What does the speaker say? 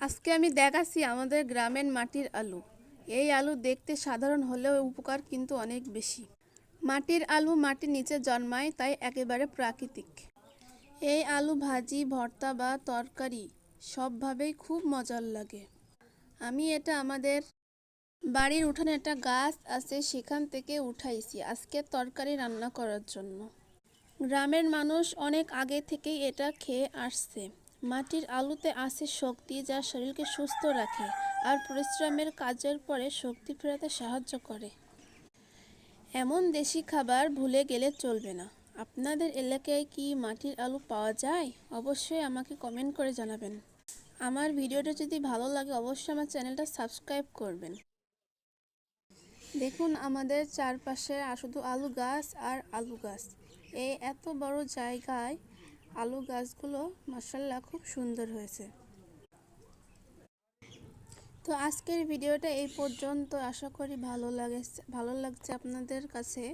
আজকে আমি দেখাচ্ছি আমাদের গ্রামের মাটির আলু। এই আলু দেখতে সাধারণ হলেও উপকার কিন্তু অনেক বেশি। মাটির আলু মাটির নিচে জন্মায়, তাই একেবারে প্রাকৃতিক। এই আলু ভাজি, ভর্তা বা তরকারি সবভাবেই খুব মজার লাগে। আমি এটা আমাদের বাড়ির উঠানে একটা গাছ আছে, সেখান থেকে উঠাইছি আজকে তরকারি রান্না করার জন্য। গ্রামের মানুষ অনেক আগে থেকেই এটা খেয়ে আসছে। মাটির আলুতে আছে শক্তি, যা শরীরকে সুস্থ রাখে আর পরিশ্রমের কাজের পরে শক্তি ফেরাতে সাহায্য করে। এমন দেশি খাবার ভুলে গেলে চলবে না। আপনাদের এলাকায় কি মাটির আলু পাওয়া যায়? অবশ্যই আমাকে কমেন্ট করে জানাবেন। আমার ভিডিওটা যদি ভালো লাগে অবশ্যই আমার চ্যানেলটা সাবস্ক্রাইব করবেন। দেখুন আমাদের চারপাশে শুধু আলু গাছ আর আলু গাছ। এই এত বড় জায়গায় আলু গাছগুলো মাশাআল্লাহ খুব সুন্দর হয়েছে। তো আজকের ভিডিওটা এই পর্যন্ত। আশা করি ভালো লাগছে আপনাদের কাছে।